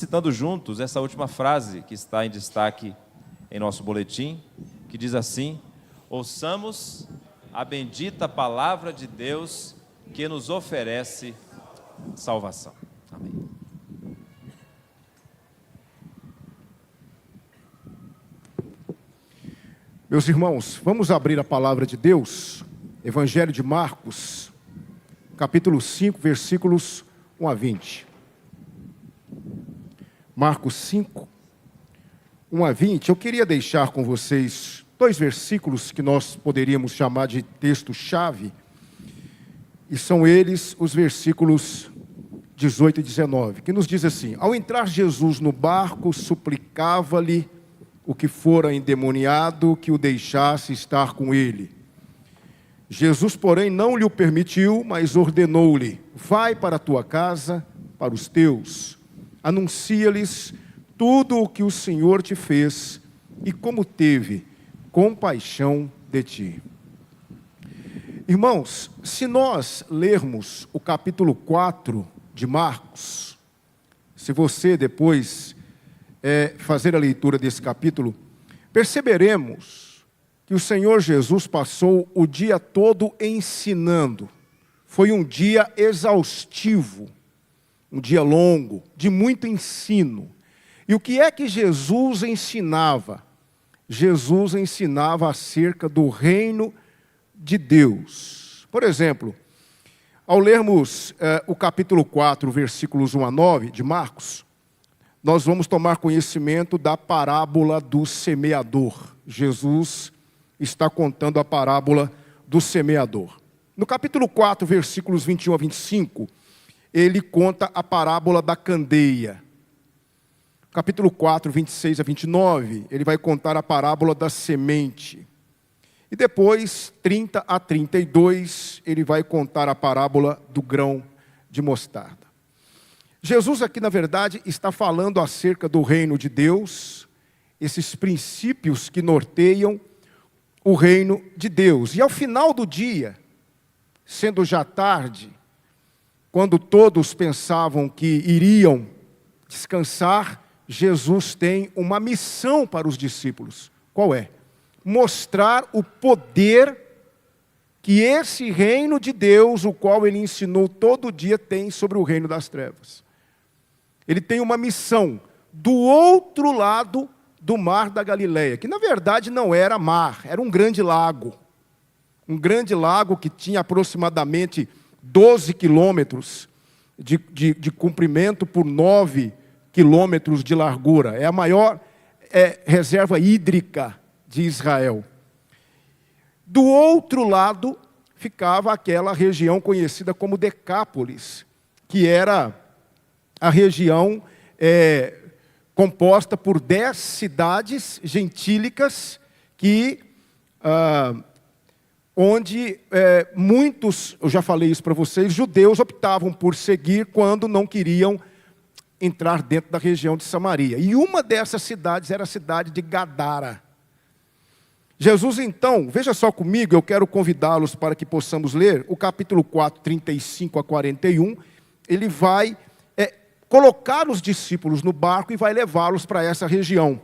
Citando juntos essa última frase que está em destaque em nosso boletim, que diz assim: ouçamos a bendita palavra de Deus que nos oferece salvação. Amém. Meus irmãos, vamos abrir a palavra de Deus, Evangelho de Marcos, capítulo 5, versículos 1 a 20. Marcos 5, 1 a 20. Eu queria deixar com vocês dois versículos que nós poderíamos chamar de texto-chave, e são eles os versículos 18 e 19, que nos diz assim: ao entrar Jesus no barco, suplicava-lhe o que fora endemoniado que o deixasse estar com ele. Jesus, porém, não lhe o permitiu, mas ordenou-lhe: vai para a tua casa, para os teus, anuncia-lhes tudo o que o Senhor te fez e como teve compaixão de ti. Irmãos, se nós lermos o capítulo 4 de Marcos, se você depois fazer a leitura desse capítulo, perceberemos que o Senhor Jesus passou o dia todo ensinando. Foi um dia exaustivo, um dia longo, de muito ensino. E o que é que Jesus ensinava? Jesus ensinava acerca do reino de Deus. Por exemplo, ao lermos o capítulo 4, versículos 1 a 9 de Marcos, nós vamos tomar conhecimento da parábola do semeador. Jesus está contando a parábola do semeador. No capítulo 4, versículos 21 a 25, ele conta a parábola da candeia. Capítulo 4, 26 a 29, ele vai contar a parábola da semente. E depois, 30 a 32, ele vai contar a parábola do grão de mostarda. Jesus aqui, na verdade, está falando acerca do reino de Deus, esses princípios que norteiam o reino de Deus. E ao final do dia, sendo já tarde, quando todos pensavam que iriam descansar, Jesus tem uma missão para os discípulos. Qual é? Mostrar o poder que esse reino de Deus, o qual ele ensinou todo dia, tem sobre o reino das trevas. Ele tem uma missão do outro lado do mar da Galileia, que na verdade não era mar, era um grande lago. Um grande lago que tinha aproximadamente 12 quilômetros de comprimento por 9 quilômetros de largura. É a maior reserva hídrica de Israel. Do outro lado ficava aquela região conhecida como Decápolis, que era a região composta por 10 cidades gentílicas onde muitos, eu já falei isso para vocês, judeus optavam por seguir quando não queriam entrar dentro da região de Samaria. E uma dessas cidades era a cidade de Gadara. Jesus, então, veja só comigo, eu quero convidá-los para que possamos ler o capítulo 4, 35 a 41. Ele vai colocar os discípulos no barco e vai levá-los para essa região.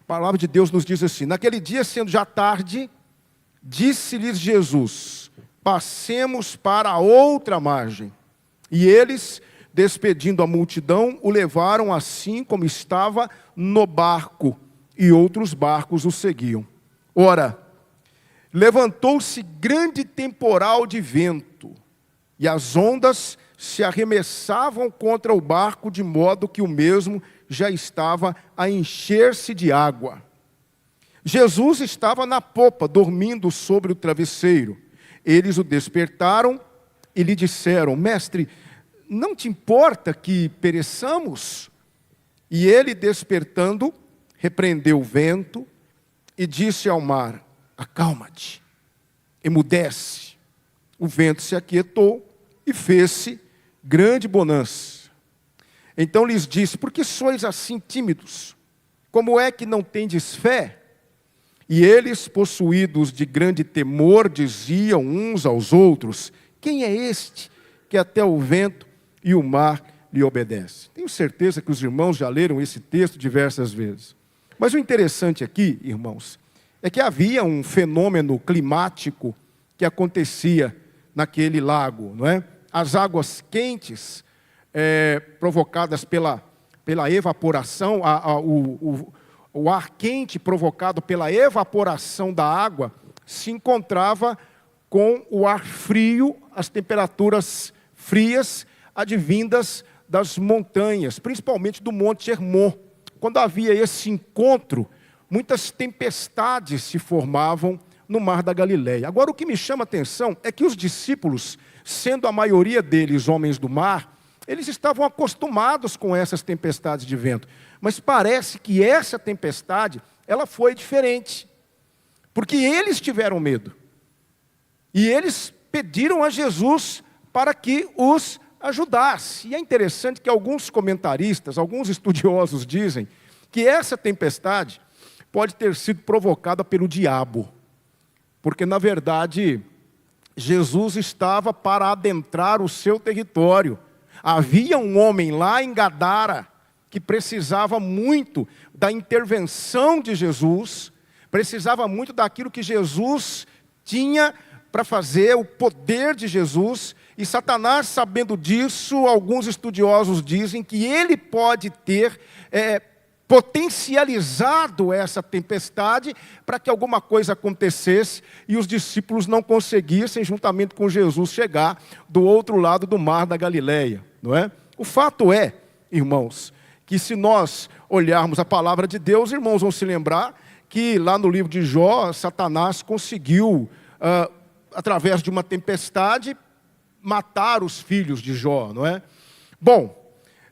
A palavra de Deus nos diz assim: naquele dia, sendo já tarde, disse-lhes Jesus: passemos para a outra margem. E eles, despedindo a multidão, o levaram assim como estava no barco, e outros barcos o seguiam. Ora, levantou-se grande temporal de vento, e as ondas se arremessavam contra o barco, de modo que o mesmo já estava a encher-se de água. Jesus estava na popa, dormindo sobre o travesseiro. Eles o despertaram e lhe disseram: mestre, não te importa que pereçamos? E ele, despertando, repreendeu o vento e disse ao mar: acalma-te, emudece. O vento se aquietou e fez-se grande bonança. Então lhes disse: por que sois assim tímidos? Como é que não tendes fé? E eles, possuídos de grande temor, diziam uns aos outros: quem é este que até o vento e o mar lhe obedece. Tenho certeza que os irmãos já leram esse texto diversas vezes. Mas o interessante aqui, irmãos, é que havia um fenômeno climático que acontecia naquele lago, não é? As águas quentes, provocadas pela evaporação, o ar quente provocado pela evaporação da água, se encontrava com o ar frio, as temperaturas frias advindas das montanhas, principalmente do Monte Hermon. Quando havia esse encontro, muitas tempestades se formavam no Mar da Galileia. Agora, o que me chama a atenção é que os discípulos, sendo a maioria deles homens do mar, eles estavam acostumados com essas tempestades de vento. Mas parece que essa tempestade, ela foi diferente. Porque eles tiveram medo. E eles pediram a Jesus para que os ajudasse. E é interessante que alguns comentaristas, alguns estudiosos dizem que essa tempestade pode ter sido provocada pelo diabo. Porque, na verdade, Jesus estava para adentrar o seu território. Havia um homem lá em Gadara que precisava muito da intervenção de Jesus, precisava muito daquilo que Jesus tinha para fazer, o poder de Jesus, e Satanás, sabendo disso, alguns estudiosos dizem que ele pode ter potencializado essa tempestade para que alguma coisa acontecesse e os discípulos não conseguissem, juntamente com Jesus, chegar do outro lado do Mar da Galileia, não é? O fato é, irmãos, que se nós olharmos a palavra de Deus, irmãos vão se lembrar que lá no livro de Jó, Satanás conseguiu, através de uma tempestade, matar os filhos de Jó, não é? Bom,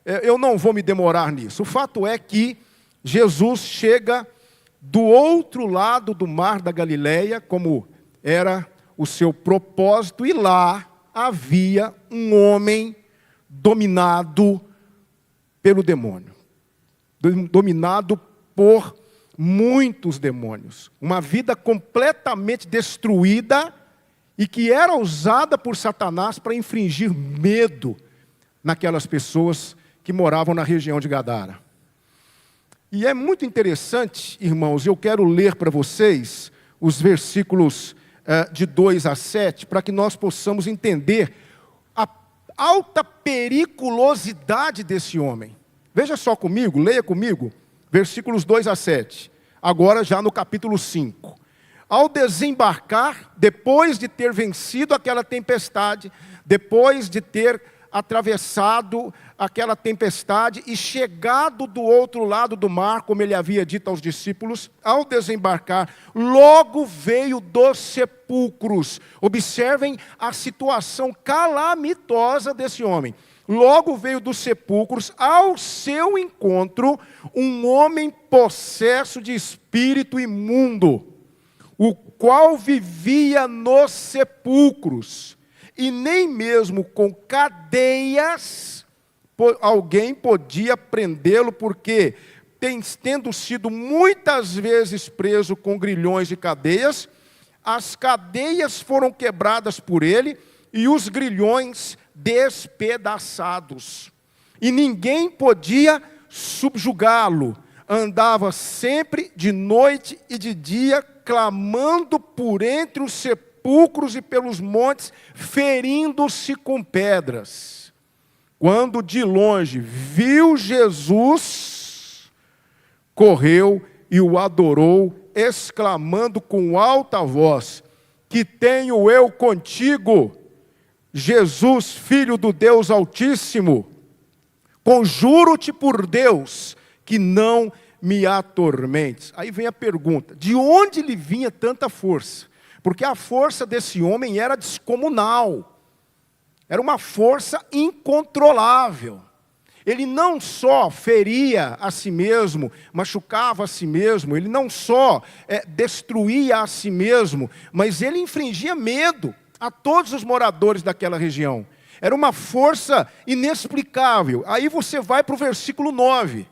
eu não vou me demorar nisso. O fato é que Jesus chega do outro lado do Mar da Galileia, como era o seu propósito, e lá havia um homem dominado pelo demônio, dominado por muitos demônios, uma vida completamente destruída e que era usada por Satanás para infligir medo naquelas pessoas que moravam na região de Gadara. E é muito interessante, irmãos, eu quero ler para vocês os versículos de 2 a 7, para que nós possamos entender a alta periculosidade desse homem. Veja só comigo, leia comigo, versículos 2 a 7, agora já no capítulo 5. Ao desembarcar, depois de ter vencido aquela tempestade, depois de ter atravessado aquela tempestade e chegado do outro lado do mar, como ele havia dito aos discípulos, ao desembarcar, logo veio dos sepulcros. Observem a situação calamitosa desse homem. Logo veio dos sepulcros ao seu encontro um homem possesso de espírito imundo, o qual vivia nos sepulcros, e nem mesmo com cadeias alguém podia prendê-lo, porque, tendo sido muitas vezes preso com grilhões e cadeias, as cadeias foram quebradas por ele e os grilhões despedaçados. E ninguém podia subjugá-lo. Andava sempre de noite e de dia, clamando por entre os sepulcros e pelos montes, ferindo-se com pedras. Quando de longe viu Jesus, correu e o adorou, exclamando com alta voz: que tenho eu contigo, Jesus, Filho do Deus Altíssimo? Conjuro-te por Deus que não me atormentes. Aí vem a pergunta: de onde lhe vinha tanta força? Porque a força desse homem era descomunal. Era uma força incontrolável. Ele não só feria a si mesmo, machucava a si mesmo, ele não só destruía a si mesmo, mas ele infligia medo a todos os moradores daquela região. Era uma força inexplicável. Aí você vai para o versículo 9.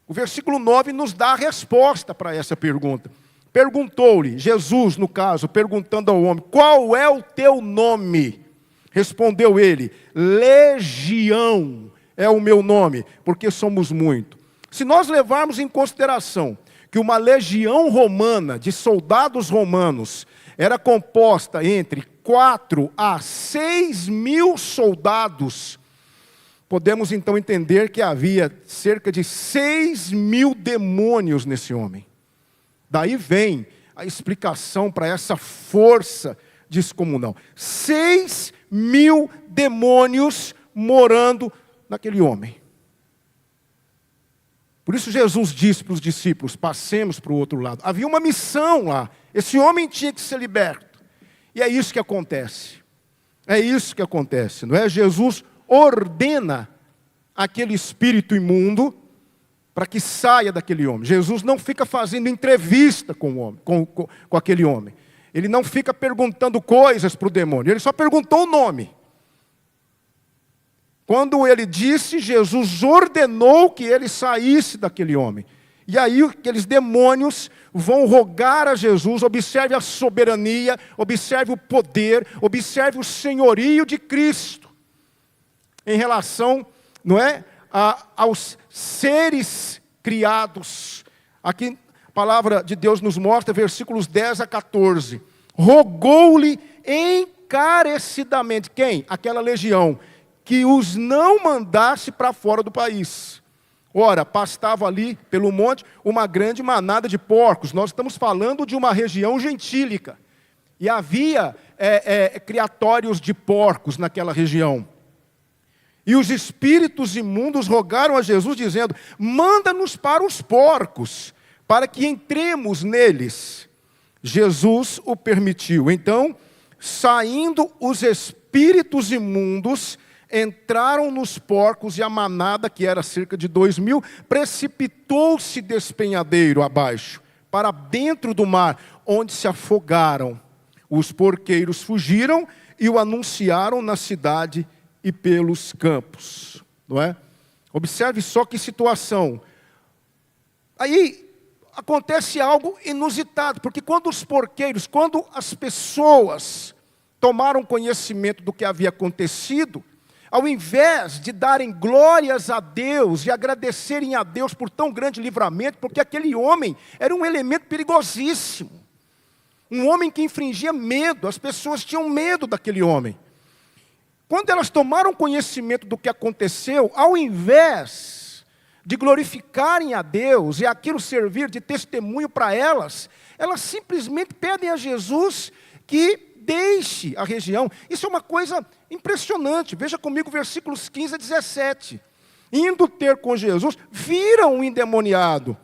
O versículo 9 nos dá a resposta para essa pergunta. Perguntou-lhe, Jesus no caso, perguntando ao homem: qual é o teu nome? Respondeu ele: Legião, é o meu nome, porque somos muito. Se nós levarmos em consideração que uma legião romana, de soldados romanos, era composta entre 4 a 6 mil soldados, podemos então entender que havia cerca de 6 mil demônios nesse homem. Daí vem a explicação para essa força descomunal. 6 mil demônios morando naquele homem. Por isso Jesus disse para os discípulos, passemos para o outro lado. Havia uma missão lá. Esse homem tinha que ser liberto. E é isso que acontece. É isso que acontece, não é? Jesus ordena aquele espírito imundo para que saia daquele homem. Jesus não fica fazendo entrevista com o homem, com aquele homem. Ele não fica perguntando coisas para o demônio. Ele só perguntou o nome. Quando ele disse, Jesus ordenou que ele saísse daquele homem. E aí aqueles demônios vão rogar a Jesus, observe a soberania, observe o poder, observe o senhorio de Cristo. Em relação, não é, aos seres criados. Aqui a palavra de Deus nos mostra, versículos 10 a 14. Rogou-lhe encarecidamente, quem? Aquela legião, que os não mandasse para fora do país. Ora, pastava ali pelo monte uma grande manada de porcos. Nós estamos falando de uma região gentílica. E havia criatórios de porcos naquela região. E os espíritos imundos rogaram a Jesus, dizendo, manda-nos para os porcos, para que entremos neles. Jesus o permitiu. Então, saindo os espíritos imundos, entraram nos porcos e a manada, que era cerca de 2 mil, precipitou-se despenhadeiro abaixo, para dentro do mar, onde se afogaram. Os porqueiros fugiram e o anunciaram na cidade e pelos campos. Não é? Observe só que situação. Aí acontece algo inusitado, porque quando os porqueiros, quando as pessoas tomaram conhecimento do que havia acontecido, ao invés de darem glórias a Deus e agradecerem a Deus por tão grande livramento, porque aquele homem era um elemento perigosíssimo, um homem que infringia medo, as pessoas tinham medo daquele homem. Quando elas tomaram conhecimento do que aconteceu, ao invés de glorificarem a Deus e aquilo servir de testemunho para elas, elas simplesmente pedem a Jesus que deixe a região. Isso é uma coisa impressionante. Veja comigo versículos 15 a 17. Indo ter com Jesus, viram o endemoniado,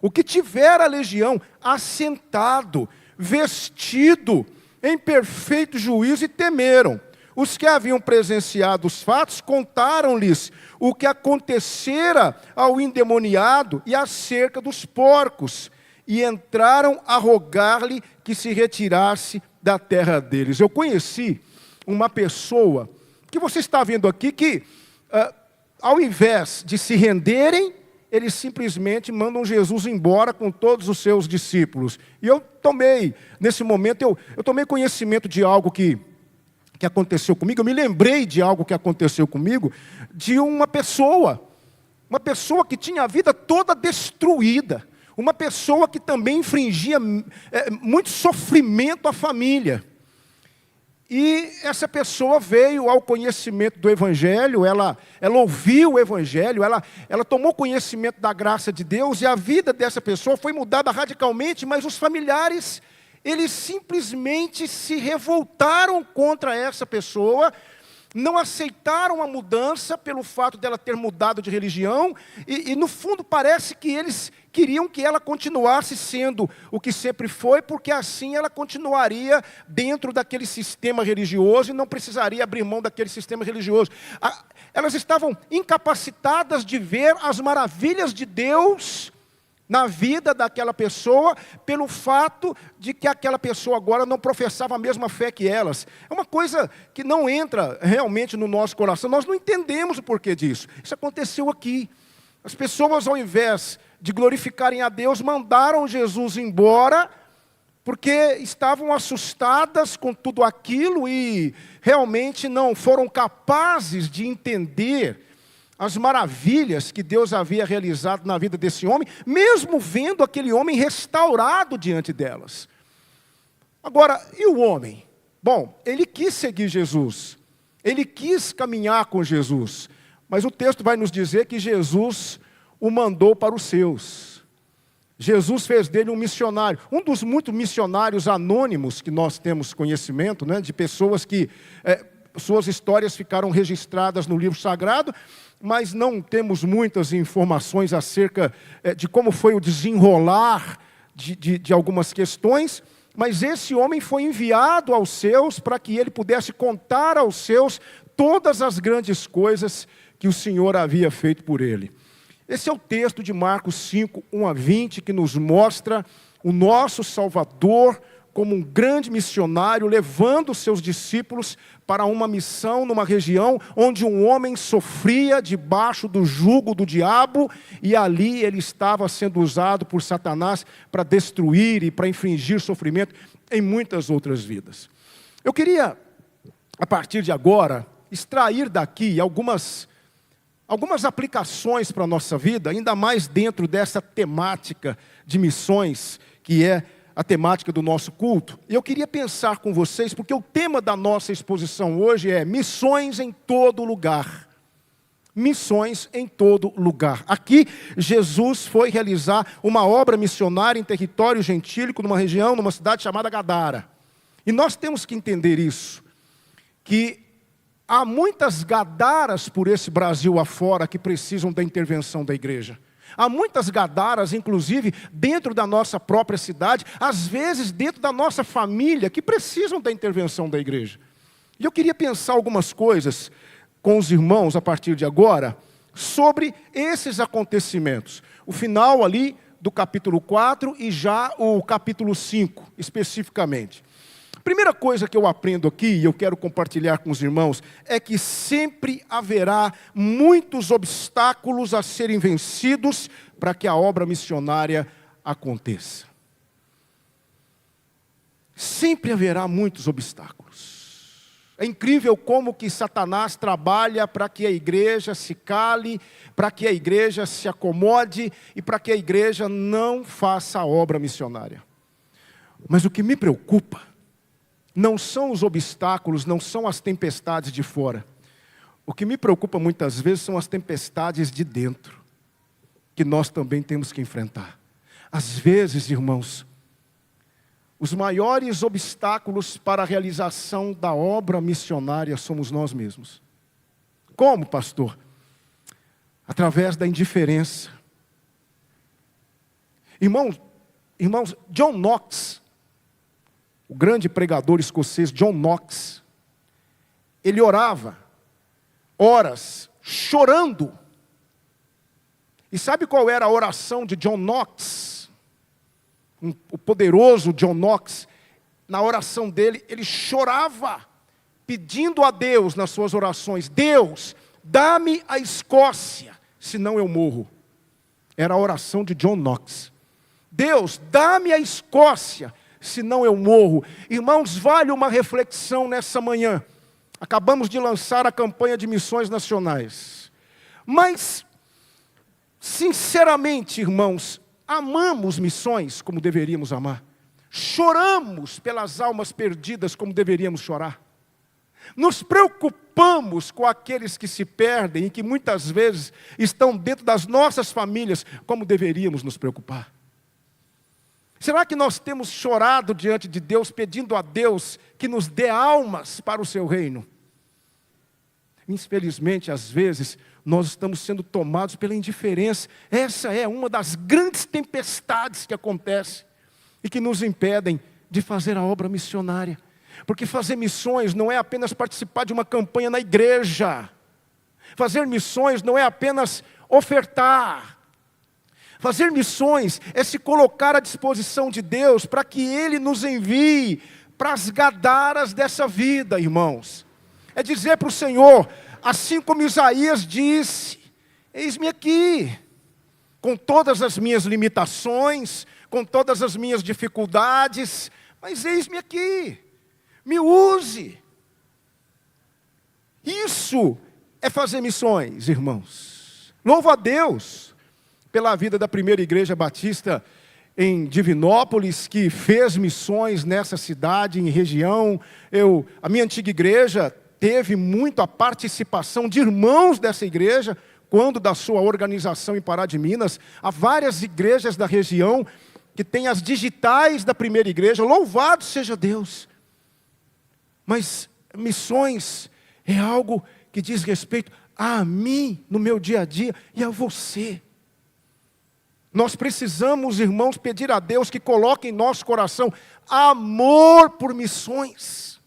o que tivera a legião, assentado, vestido, em perfeito juízo, e temeram. Os que haviam presenciado os fatos contaram-lhes o que acontecera ao endemoniado e acerca dos porcos, e entraram a rogar-lhe que se retirasse da terra deles. Eu conheci uma pessoa, que você está vendo aqui, que ao invés de se renderem, eles simplesmente mandam Jesus embora com todos os seus discípulos. E eu tomei, nesse momento, eu tomei conhecimento de algo que aconteceu comigo. Eu me lembrei de algo que aconteceu comigo, de uma pessoa que tinha a vida toda destruída, uma pessoa que também infringia muito sofrimento à família. E essa pessoa veio ao conhecimento do Evangelho, ela ouviu o Evangelho, ela tomou conhecimento da graça de Deus, e a vida dessa pessoa foi mudada radicalmente, mas os familiares, eles simplesmente se revoltaram contra essa pessoa, não aceitaram a mudança pelo fato dela ter mudado de religião, e no fundo parece que eles queriam que ela continuasse sendo o que sempre foi, porque assim ela continuaria dentro daquele sistema religioso e não precisaria abrir mão daquele sistema religioso. Elas estavam incapacitadas de ver as maravilhas de Deus na vida daquela pessoa, pelo fato de que aquela pessoa agora não professava a mesma fé que elas. É uma coisa que não entra realmente no nosso coração, nós não entendemos o porquê disso. Isso aconteceu aqui. As pessoas, ao invés de glorificarem a Deus, mandaram Jesus embora, porque estavam assustadas com tudo aquilo e realmente não foram capazes de entender as maravilhas que Deus havia realizado na vida desse homem, mesmo vendo aquele homem restaurado diante delas. Agora, e o homem? Bom, ele quis seguir Jesus, ele quis caminhar com Jesus, mas o texto vai nos dizer que Jesus o mandou para os seus. Jesus fez dele um missionário, um dos muitos missionários anônimos que nós temos conhecimento, né, de pessoas que suas histórias ficaram registradas no livro sagrado, mas não temos muitas informações acerca de como foi o desenrolar de algumas questões, mas esse homem foi enviado aos seus para que ele pudesse contar aos seus todas as grandes coisas que o Senhor havia feito por ele. Esse é o texto de Marcos 5, 1 a 20, que nos mostra o nosso Salvador como um grande missionário, levando os seus discípulos para uma missão numa região onde um homem sofria debaixo do jugo do diabo, e ali ele estava sendo usado por Satanás para destruir e para infligir sofrimento em muitas outras vidas. Eu queria, a partir de agora, extrair daqui algumas aplicações para a nossa vida, ainda mais dentro dessa temática de missões, que é a temática do nosso culto. E eu queria pensar com vocês, porque o tema da nossa exposição hoje é missões em todo lugar. Missões em todo lugar. Aqui, Jesus foi realizar uma obra missionária em território gentílico, numa região, numa cidade chamada Gadara. E nós temos que entender isso, que há muitas Gadaras por esse Brasil afora que precisam da intervenção da igreja. Há muitas Gadaras, inclusive, dentro da nossa própria cidade, às vezes dentro da nossa família, que precisam da intervenção da igreja. E eu queria pensar algumas coisas com os irmãos, a partir de agora, sobre esses acontecimentos. O final ali do capítulo 4 e já o capítulo 5, especificamente. Primeira coisa que eu aprendo aqui, e eu quero compartilhar com os irmãos, é que sempre haverá muitos obstáculos a serem vencidos para que a obra missionária aconteça. Sempre haverá muitos obstáculos. É incrível como que Satanás trabalha para que a igreja se cale, para que a igreja se acomode e para que a igreja não faça a obra missionária. Mas o que me preocupa não são os obstáculos, não são as tempestades de fora. O que me preocupa muitas vezes são as tempestades de dentro, que nós também temos que enfrentar. Às vezes, irmãos, os maiores obstáculos para a realização da obra missionária somos nós mesmos. Como, pastor? Através da indiferença. Irmãos, John Knox, o grande pregador escocês John Knox, ele orava horas chorando. E sabe qual era a oração de John Knox? O poderoso John Knox, na oração dele, ele chorava, pedindo a Deus nas suas orações: Deus, dá-me a Escócia, senão eu morro. Era a oração de John Knox. Deus, dá-me a Escócia, senão eu morro. Irmãos, vale uma reflexão nessa manhã. Acabamos de lançar a campanha de missões nacionais. Mas, sinceramente, irmãos, amamos missões como deveríamos amar. Choramos pelas almas perdidas como deveríamos chorar. Nos preocupamos com aqueles que se perdem e que muitas vezes estão dentro das nossas famílias como deveríamos nos preocupar. Será que nós temos chorado diante de Deus, pedindo a Deus que nos dê almas para o seu reino? Infelizmente, às vezes, nós estamos sendo tomados pela indiferença. Essa é uma das grandes tempestades que acontecem e que nos impedem de fazer a obra missionária. Porque fazer missões não é apenas participar de uma campanha na igreja. Fazer missões não é apenas ofertar. Fazer missões é se colocar à disposição de Deus para que Ele nos envie para as Gadaras dessa vida, irmãos. É dizer para o Senhor, assim como Isaías disse: eis-me aqui, com todas as minhas limitações, com todas as minhas dificuldades, mas eis-me aqui, me use. Isso é fazer missões, irmãos. Louvo a Deus pela vida da primeira igreja batista em Divinópolis, que fez missões nessa cidade, em região. A minha antiga igreja teve muito a participação de irmãos dessa igreja, quando da sua organização em Pará de Minas. Há várias igrejas da região que têm as digitais da primeira igreja, louvado seja Deus. Mas missões é algo que diz respeito a mim, no meu dia a dia, e a você. Nós precisamos, irmãos, pedir a Deus que coloque em nosso coração amor por missões.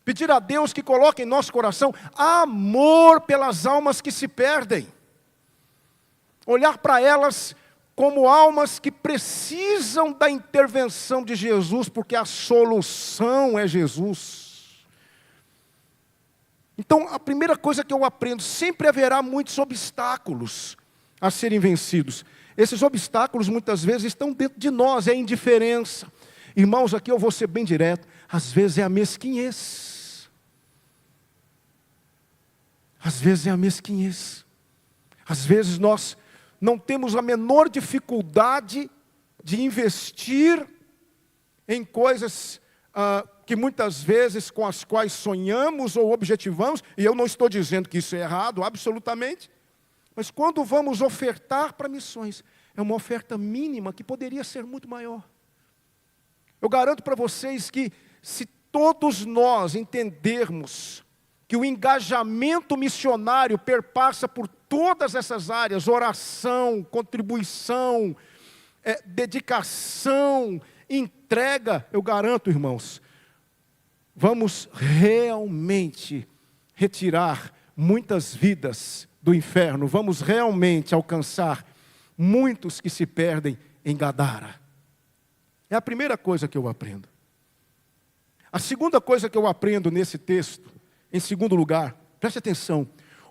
Pedir a Deus que coloque em nosso coração amor pelas almas que se perdem. Olhar para elas como almas que precisam da intervenção de Jesus, porque a solução é Jesus. Então, a primeira coisa que eu aprendo, sempre haverá muitos obstáculos a serem vencidos. Esses obstáculos muitas vezes estão dentro de nós, é a indiferença. Irmãos, aqui eu vou ser bem direto, às vezes é a mesquinhez. Às vezes é a mesquinhez. Às vezes nós não temos a menor dificuldade de investir em coisas que muitas vezes com as quais sonhamos ou objetivamos, e eu não estou dizendo que isso é errado, absolutamente, mas quando vamos ofertar para missões, é uma oferta mínima que poderia ser muito maior. Eu garanto para vocês que se todos nós entendermos que o engajamento missionário perpassa por todas essas áreas, oração, contribuição, dedicação, entrega, eu garanto, irmãos, vamos realmente retirar muitas vidas do inferno, vamos realmente alcançar muitos que se perdem em Gadara. É a primeira coisa que eu aprendo. A segunda coisa que eu aprendo nesse texto, em segundo lugar, preste atenção,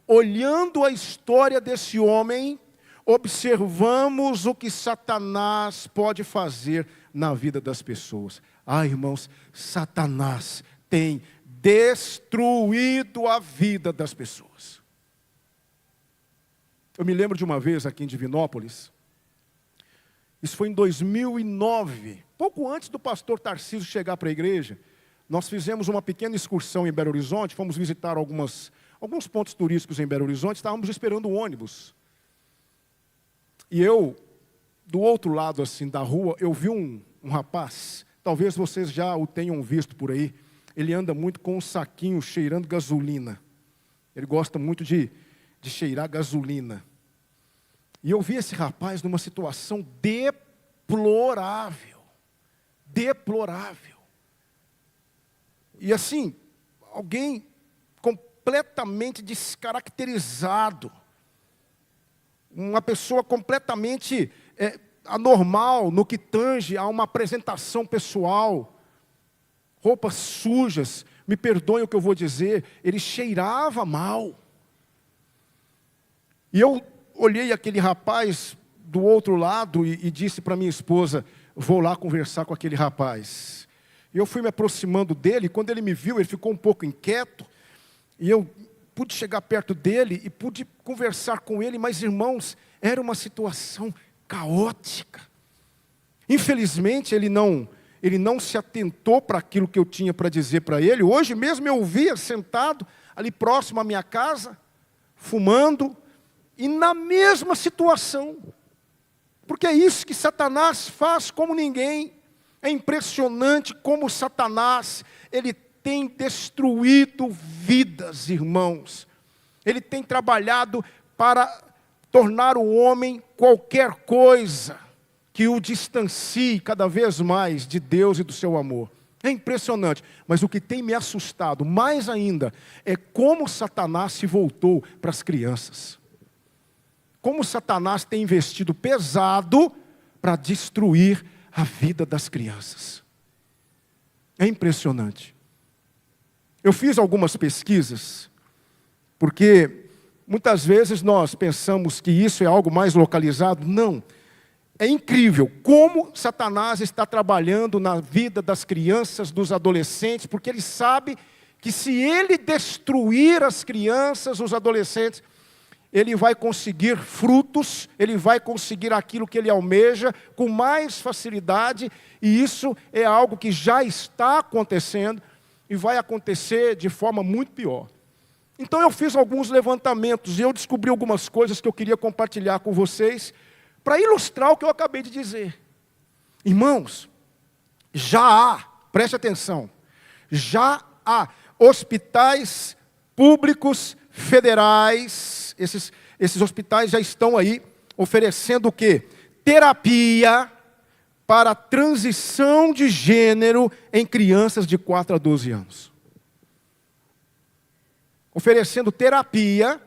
olhando a história desse homem, observamos o que Satanás pode fazer na vida das pessoas. Irmãos, Satanás tem destruído a vida das pessoas. Eu me lembro de uma vez aqui em Divinópolis, isso foi em 2009, pouco antes do pastor Tarcísio chegar para a igreja, nós fizemos uma pequena excursão em Belo Horizonte, fomos visitar alguns pontos turísticos em Belo Horizonte, estávamos esperando o ônibus. E eu, do outro lado assim da rua, eu vi um rapaz, talvez vocês já o tenham visto por aí, ele anda muito com um saquinho cheirando gasolina. Ele gosta muito de cheirar gasolina. E eu vi esse rapaz numa situação deplorável. Deplorável. E assim, alguém completamente descaracterizado. Uma pessoa completamente anormal no que tange a uma apresentação pessoal. Roupas sujas, me perdoem o que eu vou dizer, ele cheirava mal. E eu olhei aquele rapaz do outro lado e disse para minha esposa, vou lá conversar com aquele rapaz. E eu fui me aproximando dele, e quando ele me viu, ele ficou um pouco inquieto, e eu pude chegar perto dele e pude conversar com ele, mas irmãos, era uma situação caótica. Infelizmente, ele não se atentou para aquilo que eu tinha para dizer para ele. Hoje mesmo eu o via sentado ali próximo à minha casa, fumando, e na mesma situação. Porque é isso que Satanás faz como ninguém. É impressionante como Satanás, ele tem destruído vidas, irmãos. Ele tem trabalhado para tornar o homem qualquer coisa que o distancie cada vez mais de Deus e do seu amor. É impressionante, mas o que tem me assustado mais ainda é como Satanás se voltou para as crianças. Como Satanás tem investido pesado para destruir a vida das crianças. É impressionante. Eu fiz algumas pesquisas, porque muitas vezes nós pensamos que isso é algo mais localizado. Não. É incrível como Satanás está trabalhando na vida das crianças, dos adolescentes, porque ele sabe que se ele destruir as crianças, os adolescentes, ele vai conseguir frutos, ele vai conseguir aquilo que ele almeja com mais facilidade, e isso é algo que já está acontecendo e vai acontecer de forma muito pior. Então eu fiz alguns levantamentos e eu descobri algumas coisas que eu queria compartilhar com vocês para ilustrar o que eu acabei de dizer. Irmãos, já há, preste atenção, já há hospitais públicos federais, esses hospitais já estão aí oferecendo o quê? Terapia para transição de gênero em crianças de 4 a 12 anos. Oferecendo terapia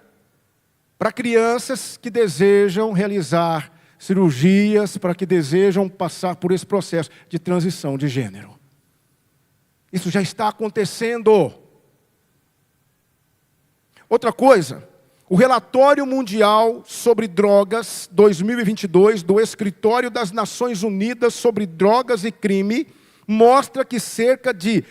para crianças que desejam realizar cirurgias, para que desejam passar por esse processo de transição de gênero. Isso já está acontecendo. Outra coisa, o Relatório Mundial sobre Drogas 2022 do Escritório das Nações Unidas sobre Drogas e Crime mostra que cerca de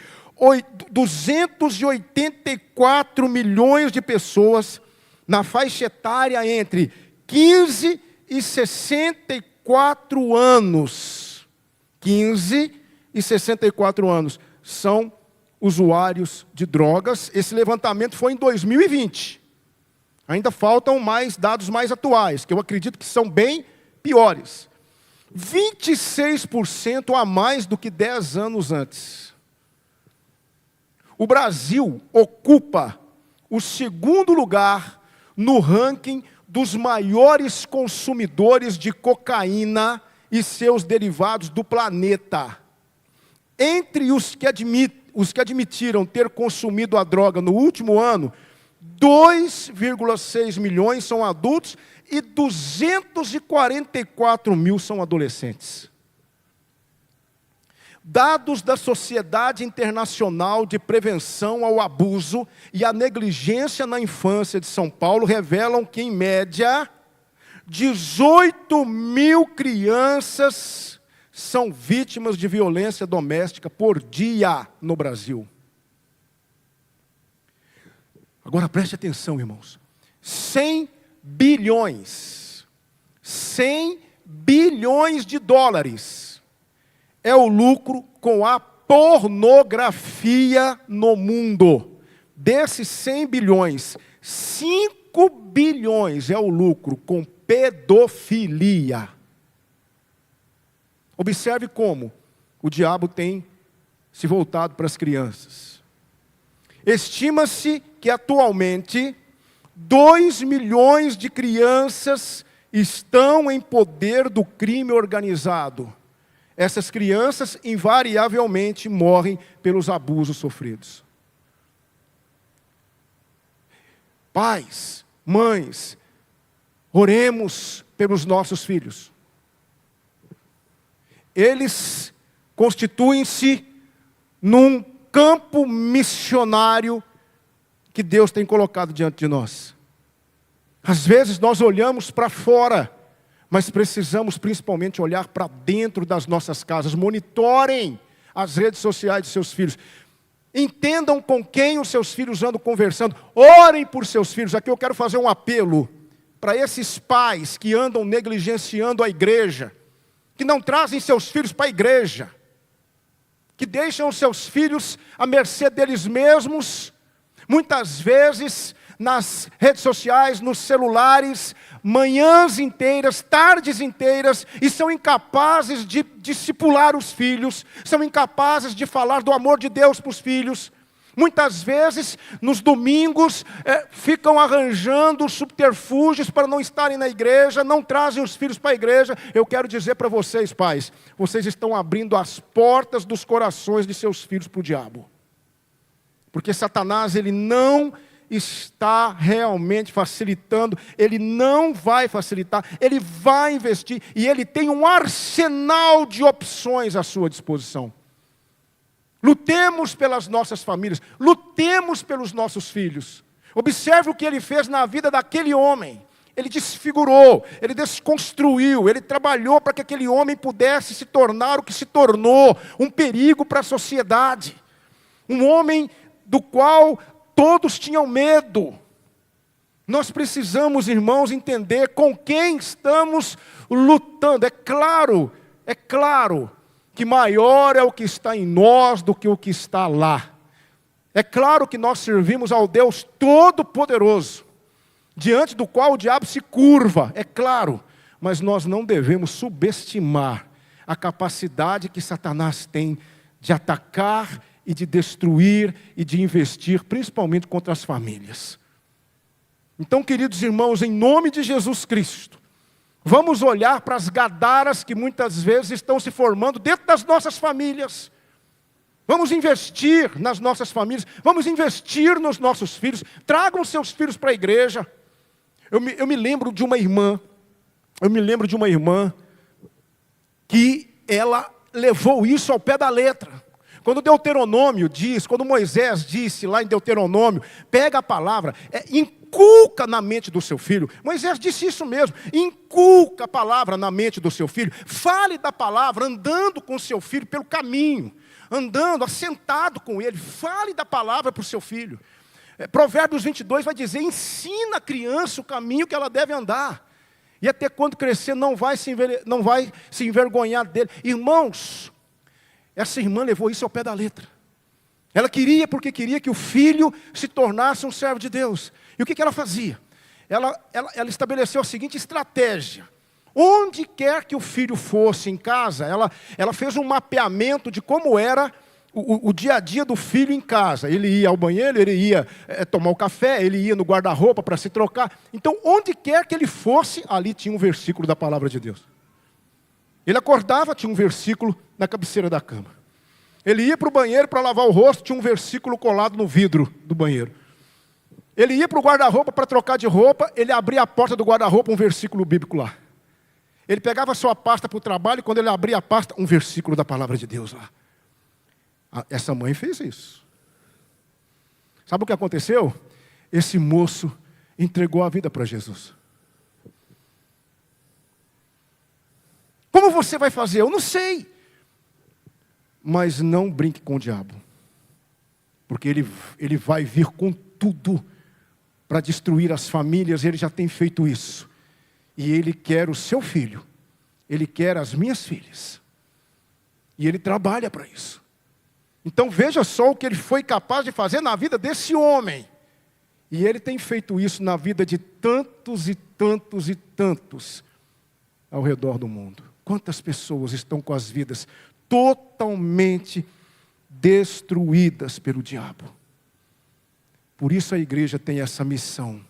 284 milhões de pessoas na faixa etária entre 15 e 64 anos. 15 e 64 anos são usuários de drogas. Esse levantamento foi em 2020. Ainda faltam mais dados mais atuais, que eu acredito que são bem piores. 26% a mais do que 10 anos antes. O Brasil ocupa o segundo lugar no ranking dos maiores consumidores de cocaína e seus derivados do planeta. Entre os que admitiram ter consumido a droga no último ano, 2,6 milhões são adultos e 244 mil são adolescentes. Dados da Sociedade Internacional de Prevenção ao Abuso e à Negligência na Infância de São Paulo revelam que, em média, 18 mil crianças são vítimas de violência doméstica por dia no Brasil. Agora preste atenção, irmãos. 100 bilhões de dólares é o lucro com a pornografia no mundo. Desses 100 bilhões, 5 bilhões é o lucro com pedofilia. Observe como o diabo tem se voltado para as crianças. Estima-se que atualmente 2 milhões de crianças estão em poder do crime organizado. Essas crianças invariavelmente morrem pelos abusos sofridos. Pais, mães, oremos pelos nossos filhos. Eles constituem-se num campo missionário que Deus tem colocado diante de nós. Às vezes nós olhamos para fora, mas precisamos principalmente olhar para dentro das nossas casas. Monitorem as redes sociais de seus filhos. Entendam com quem os seus filhos andam conversando. Orem por seus filhos. Aqui eu quero fazer um apelo para esses pais que andam negligenciando a igreja, que não trazem seus filhos para a igreja, que deixam os seus filhos à mercê deles mesmos, muitas vezes nas redes sociais, nos celulares, manhãs inteiras, tardes inteiras, e são incapazes de discipular os filhos, são incapazes de falar do amor de Deus para os filhos. Muitas vezes, nos domingos, ficam arranjando subterfúgios para não estarem na igreja, não trazem os filhos para a igreja. Eu quero dizer para vocês, pais, vocês estão abrindo as portas dos corações de seus filhos para o diabo. Porque Satanás, ele não está realmente facilitando, ele não vai facilitar, ele vai investir, e ele tem um arsenal de opções à sua disposição. Lutemos pelas nossas famílias, lutemos pelos nossos filhos. Observe o que ele fez na vida daquele homem. Ele desfigurou, ele desconstruiu, ele trabalhou para que aquele homem pudesse se tornar o que se tornou, um perigo para a sociedade. Um homem do qual todos tinham medo. Nós precisamos, irmãos, entender com quem estamos lutando. É claro que maior é o que está em nós do que o que está lá. É claro que nós servimos ao Deus Todo-Poderoso, diante do qual o diabo se curva, é claro, mas nós não devemos subestimar a capacidade que Satanás tem de atacar e de destruir e de investir, principalmente contra as famílias. Então, queridos irmãos, em nome de Jesus Cristo, vamos olhar para as gadaras que muitas vezes estão se formando dentro das nossas famílias. Vamos investir nas nossas famílias, vamos investir nos nossos filhos. Tragam seus filhos para a igreja. Eu me lembro de uma irmã, que ela levou isso ao pé da letra. Quando Deuteronômio diz, quando Moisés disse lá em Deuteronômio, pega a palavra, inculca na mente do seu filho. Moisés disse isso mesmo, inculca a palavra na mente do seu filho. Fale da palavra andando com o seu filho pelo caminho, andando, assentado com ele. Fale da palavra para o seu filho. Provérbios 22 vai dizer, ensina a criança o caminho que ela deve andar. E até quando crescer não vai se envergonhar dele. Irmãos, essa irmã levou isso ao pé da letra. Ela queria porque queria que o filho se tornasse um servo de Deus. E o que ela fazia? Ela estabeleceu a seguinte estratégia. Onde quer que o filho fosse em casa, ela fez um mapeamento de como era o dia a dia do filho em casa. Ele ia ao banheiro, ele ia tomar o café, ele ia no guarda-roupa para se trocar. Então, onde quer que ele fosse, ali tinha um versículo da palavra de Deus. Ele acordava, tinha um versículo na cabeceira da cama. Ele ia para o banheiro para lavar o rosto, tinha um versículo colado no vidro do banheiro. Ele ia para o guarda-roupa para trocar de roupa, ele abria a porta do guarda-roupa, um versículo bíblico lá. Ele pegava a sua pasta para o trabalho, e quando ele abria a pasta, um versículo da palavra de Deus lá. Essa mãe fez isso. Sabe o que aconteceu? Esse moço entregou a vida para Jesus. Como você vai fazer? Eu não sei. Mas não brinque com o diabo. Porque ele vai vir com tudo para destruir as famílias. Ele já tem feito isso. E ele quer o seu filho. Ele quer as minhas filhas. E ele trabalha para isso. Então veja só o que ele foi capaz de fazer na vida desse homem. E ele tem feito isso na vida de tantos e tantos e tantos ao redor do mundo. Quantas pessoas estão com as vidas totalmente destruídas pelo diabo. Por isso a igreja tem essa missão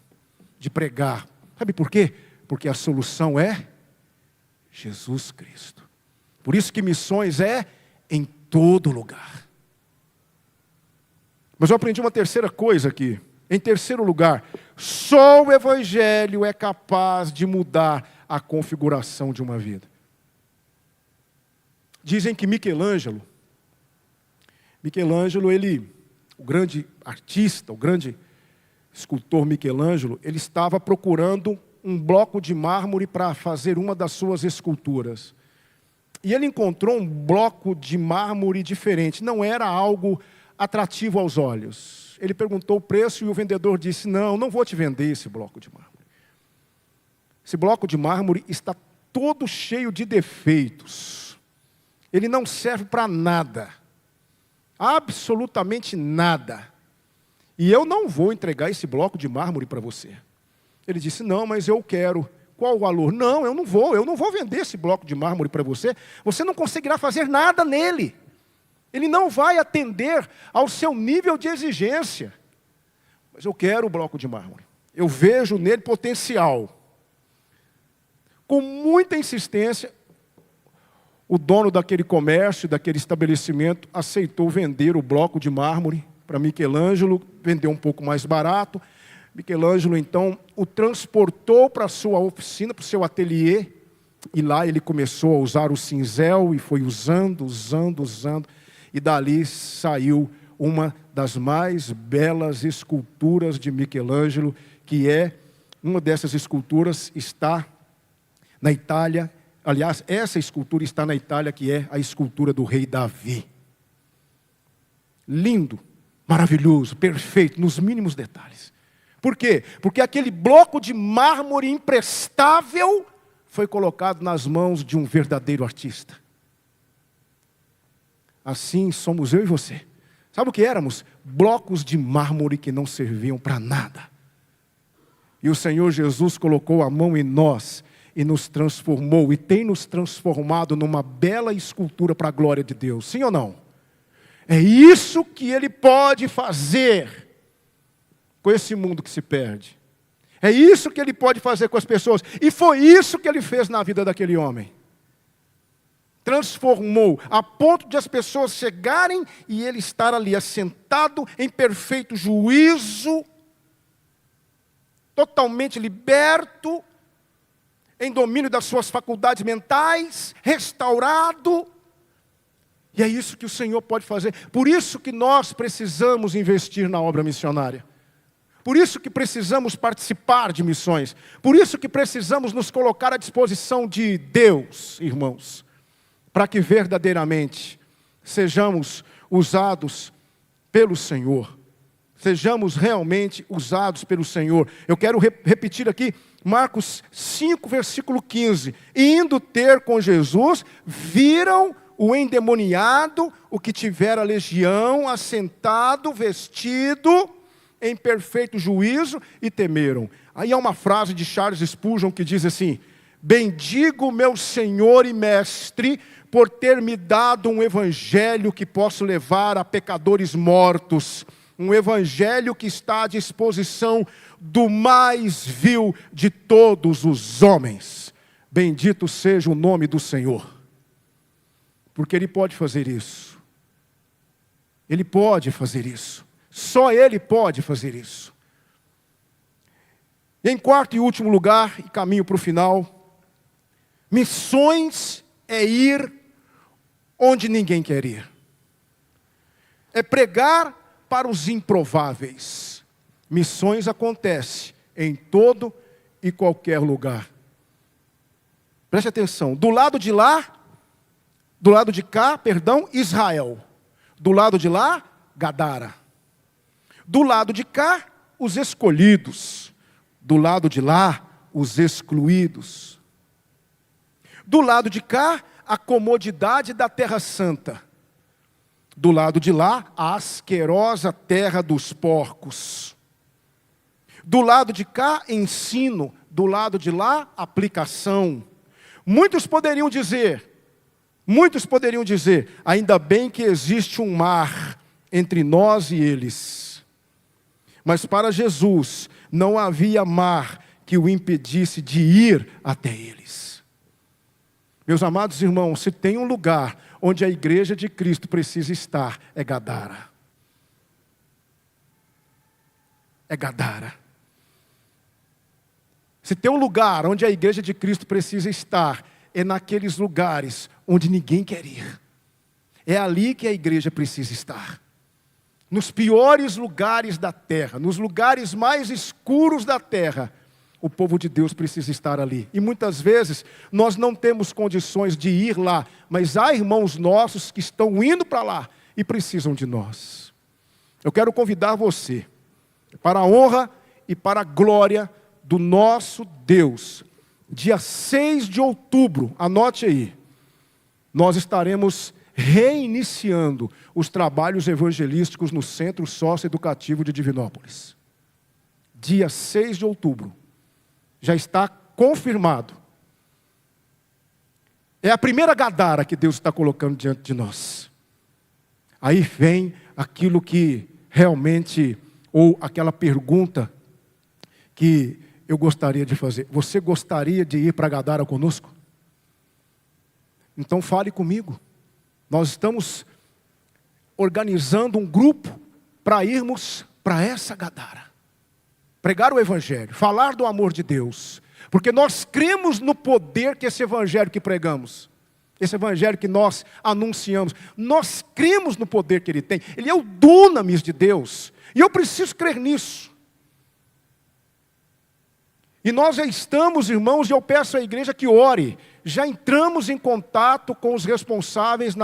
de pregar. Sabe por quê? Porque a solução é Jesus Cristo. Por isso que missões é em todo lugar. Mas eu aprendi uma terceira coisa aqui. Em terceiro lugar, só o Evangelho é capaz de mudar a configuração de uma vida. Dizem que Michelangelo, o grande artista, o grande escultor Michelangelo, ele estava procurando um bloco de mármore para fazer uma das suas esculturas. E ele encontrou um bloco de mármore diferente, não era algo atrativo aos olhos. Ele perguntou o preço e o vendedor disse, não vou te vender esse bloco de mármore. Esse bloco de mármore está todo cheio de defeitos. Ele não serve para nada. Absolutamente nada. E eu não vou entregar esse bloco de mármore para você. Ele disse, não, mas eu quero. Qual o valor? Não, eu não vou vender esse bloco de mármore para você. Você não conseguirá fazer nada nele. Ele não vai atender ao seu nível de exigência. Mas eu quero o bloco de mármore. Eu vejo nele potencial. Com muita insistência, o dono daquele comércio, daquele estabelecimento, aceitou vender o bloco de mármore para Michelangelo, vendeu um pouco mais barato. Michelangelo, então, o transportou para a sua oficina, para o seu ateliê, e lá ele começou a usar o cinzel e foi usando. E dali saiu uma das mais belas esculturas de Michelangelo, que é, uma dessas esculturas está na Itália. Aliás, essa escultura está na Itália, que é a escultura do rei Davi. Lindo, maravilhoso, perfeito, nos mínimos detalhes. Por quê? Porque aquele bloco de mármore imprestável foi colocado nas mãos de um verdadeiro artista. Assim somos eu e você. Sabe o que éramos? Blocos de mármore que não serviam para nada. E o Senhor Jesus colocou a mão em nós e nos transformou, e tem nos transformado numa bela escultura para a glória de Deus. Sim ou não? É isso que Ele pode fazer com esse mundo que se perde. É isso que Ele pode fazer com as pessoas. E foi isso que Ele fez na vida daquele homem. Transformou, a ponto de as pessoas chegarem e Ele estar ali, assentado em perfeito juízo, totalmente liberto, em domínio das suas faculdades mentais, restaurado. E é isso que o Senhor pode fazer. Por isso que nós precisamos investir na obra missionária. Por isso que precisamos participar de missões. Por isso que precisamos nos colocar à disposição de Deus, irmãos, para que verdadeiramente sejamos usados pelo Senhor. Sejamos realmente usados pelo Senhor. Eu quero repetir aqui, Marcos 5, versículo 15. Indo ter com Jesus, viram o endemoniado, o que tivera legião, assentado, vestido, em perfeito juízo, e temeram. Aí há uma frase de Charles Spurgeon que diz assim: bendigo meu Senhor e Mestre, por ter me dado um evangelho que posso levar a pecadores mortos, um evangelho que está à disposição do mais vil de todos os homens. Bendito seja o nome do Senhor, porque Ele pode fazer isso. Ele pode fazer isso. Só Ele pode fazer isso. Em quarto e último lugar, e caminho para o final, missões é ir onde ninguém quer ir. É pregar para os improváveis. Missões acontecem em todo e qualquer lugar. Preste atenção. Do lado de cá, Israel. Do lado de lá, Gadara. Do lado de cá, os escolhidos. Do lado de lá, os excluídos. Do lado de cá, a comodidade da terra santa. Do lado de lá, a asquerosa terra dos porcos. Do lado de cá, ensino. Do lado de lá, aplicação. Muitos poderiam dizer, ainda bem que existe um mar entre nós e eles. Mas para Jesus, não havia mar que o impedisse de ir até eles. Meus amados irmãos, se tem um lugar onde a igreja de Cristo precisa estar, é Gadara. É Gadara. Se tem um lugar onde a igreja de Cristo precisa estar, é naqueles lugares onde ninguém quer ir. É ali que a igreja precisa estar. Nos piores lugares da terra, nos lugares mais escuros da terra, o povo de Deus precisa estar ali. E muitas vezes nós não temos condições de ir lá, mas há irmãos nossos que estão indo para lá e precisam de nós. Eu quero convidar você, para a honra e para a glória do nosso Deus, dia 6 de outubro, anote aí, nós estaremos reiniciando os trabalhos evangelísticos no Centro Socioeducativo de Divinópolis. Dia 6 de outubro. Já está confirmado. É a primeira Gadara que Deus está colocando diante de nós. Aí vem aquilo que realmente, ou aquela pergunta que eu gostaria de fazer. Você gostaria de ir para Gadara conosco? Então fale comigo. Nós estamos organizando um grupo para irmos para essa Gadara. Pregar o Evangelho, falar do amor de Deus. Porque nós cremos no poder que esse Evangelho que pregamos, esse Evangelho que nós anunciamos, nós cremos no poder que ele tem. Ele é o dunamis de Deus. E eu preciso crer nisso. E nós já estamos, irmãos, e eu peço à igreja que ore. Já entramos em contato com os responsáveis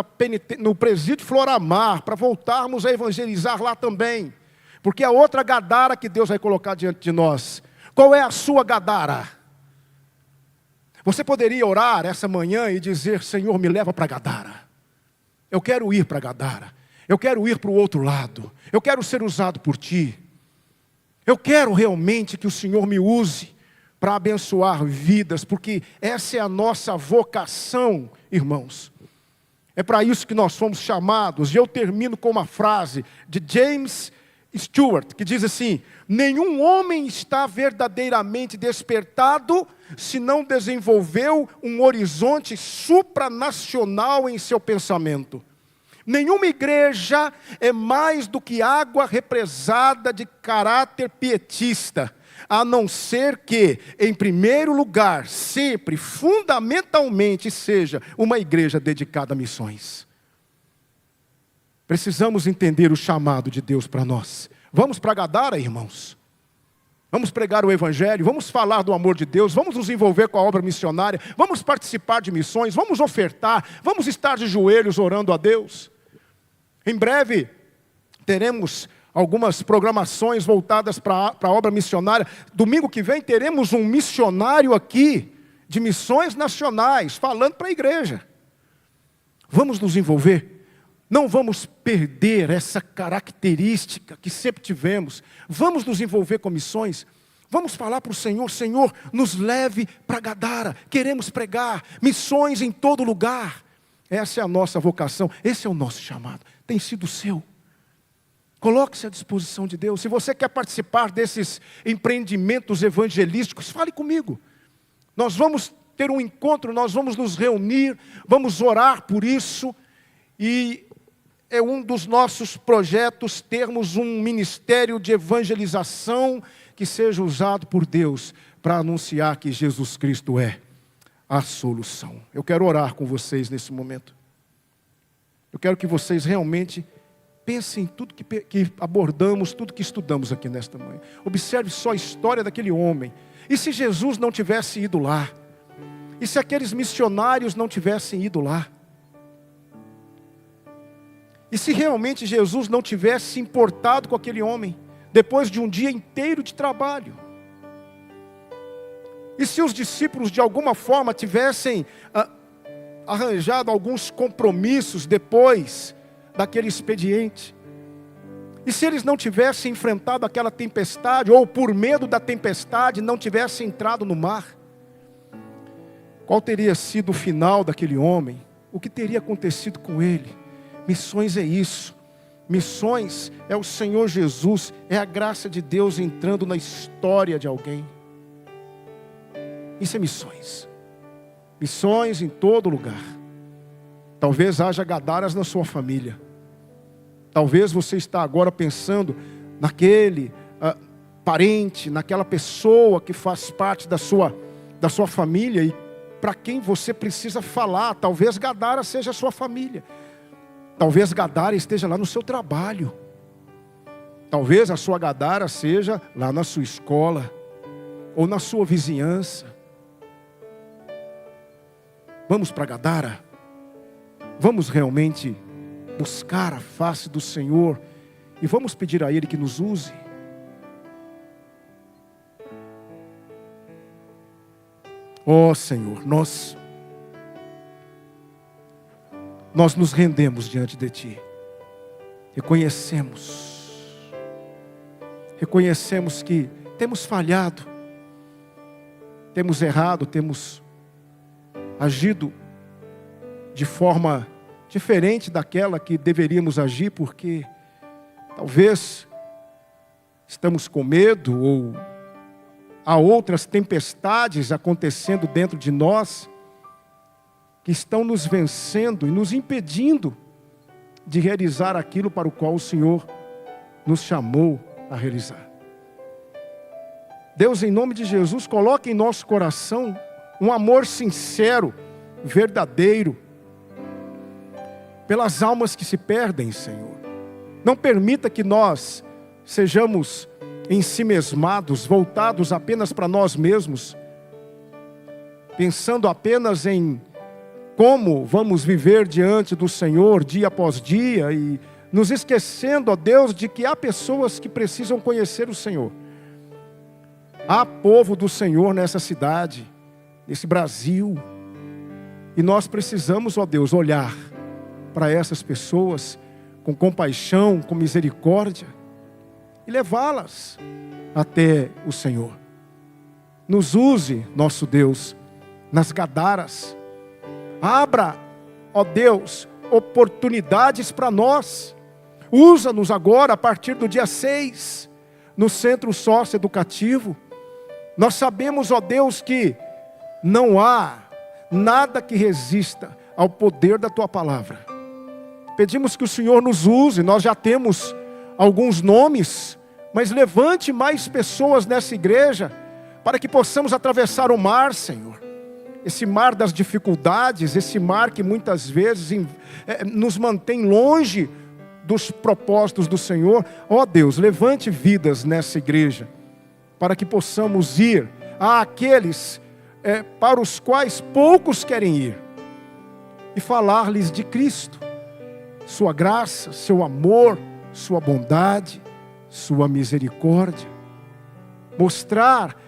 no presídio Floramar, para voltarmos a evangelizar lá também. Porque é outra Gadara que Deus vai colocar diante de nós. Qual é a sua Gadara? Você poderia orar essa manhã e dizer: Senhor, me leva para Gadara. Eu quero ir para Gadara. Eu quero ir para o outro lado. Eu quero ser usado por Ti. Eu quero realmente que o Senhor me use para abençoar vidas, porque essa é a nossa vocação, irmãos. É para isso que nós fomos chamados. E eu termino com uma frase de James Stewart, que diz assim: nenhum homem está verdadeiramente despertado se não desenvolveu um horizonte supranacional em seu pensamento. Nenhuma igreja é mais do que água represada de caráter pietista, a não ser que, em primeiro lugar, sempre, fundamentalmente, seja uma igreja dedicada a missões. Precisamos entender o chamado de Deus para nós. Vamos para Gadara, irmãos. Vamos pregar o Evangelho, vamos falar do amor de Deus, vamos nos envolver com a obra missionária, vamos participar de missões, vamos ofertar, vamos estar de joelhos orando a Deus. Em breve, teremos algumas programações voltadas para a obra missionária. Domingo que vem teremos um missionário aqui, de missões nacionais, falando para a igreja. Vamos nos envolver. Não vamos perder essa característica que sempre tivemos. Vamos nos envolver com missões. Vamos falar para o Senhor: Senhor, nos leve para Gadara. Queremos pregar missões em todo lugar. Essa é a nossa vocação, esse é o nosso chamado. Tem sido o seu. Coloque-se à disposição de Deus. Se você quer participar desses empreendimentos evangelísticos, fale comigo. Nós vamos ter um encontro, nós vamos nos reunir, vamos orar por isso. E é um dos nossos projetos termos um ministério de evangelização que seja usado por Deus para anunciar que Jesus Cristo é a solução. Eu quero orar com vocês nesse momento. Eu quero que vocês realmente pensem em tudo que abordamos, tudo que estudamos aqui nesta manhã. Observe só a história daquele homem. E se Jesus não tivesse ido lá? E se aqueles missionários não tivessem ido lá? E se realmente Jesus não tivesse se importado com aquele homem, depois de um dia inteiro de trabalho? E se os discípulos de alguma forma tivessem arranjado alguns compromissos depois daquele expediente? E se eles não tivessem enfrentado aquela tempestade, ou por medo da tempestade não tivessem entrado no mar? Qual teria sido o final daquele homem? O que teria acontecido com ele? Missões é isso. Missões é o Senhor Jesus, é a graça de Deus entrando na história de alguém. Isso é missões. Missões em todo lugar. Talvez haja Gadaras na sua família. Talvez você está agora pensando naquele parente, naquela pessoa que faz parte da sua família e para quem você precisa falar. Talvez Gadara seja a sua família. Talvez Gadara esteja lá no seu trabalho. Talvez a sua Gadara seja lá na sua escola ou na sua vizinhança. Vamos para Gadara? Vamos realmente buscar a face do Senhor e vamos pedir a Ele que nos use? Ó Senhor, nós nos rendemos diante de Ti. Reconhecemos que temos falhado, temos errado, temos agido de forma diferente daquela que deveríamos agir, porque talvez estamos com medo ou há outras tempestades acontecendo dentro de nós que estão nos vencendo e nos impedindo de realizar aquilo para o qual o Senhor nos chamou a realizar. Deus, em nome de Jesus, coloque em nosso coração um amor sincero, verdadeiro, pelas almas que se perdem, Senhor. Não permita que nós sejamos ensimesmados, voltados apenas para nós mesmos, pensando apenas em como vamos viver diante do Senhor dia após dia e nos esquecendo, ó Deus, de que há pessoas que precisam conhecer o Senhor. Há povo do Senhor nessa cidade, nesse Brasil, e nós precisamos, ó Deus, olhar para essas pessoas com compaixão, com misericórdia e levá-las até o Senhor. Nos use, nosso Deus, nas gadaras. Abra, ó Deus, oportunidades para nós. Usa-nos agora a partir do dia 6, no centro socioeducativo. Nós sabemos, ó Deus, que não há nada que resista ao poder da Tua palavra. Pedimos que o Senhor nos use, nós já temos alguns nomes, mas levante mais pessoas nessa igreja, para que possamos atravessar o mar, Senhor. Esse mar das dificuldades, esse mar que muitas vezes nos mantém longe dos propósitos do Senhor. Ó Deus, levante vidas nessa igreja, para que possamos ir àqueles para os quais poucos querem ir, e falar-lhes de Cristo, sua graça, seu amor, sua bondade, sua misericórdia. Mostrar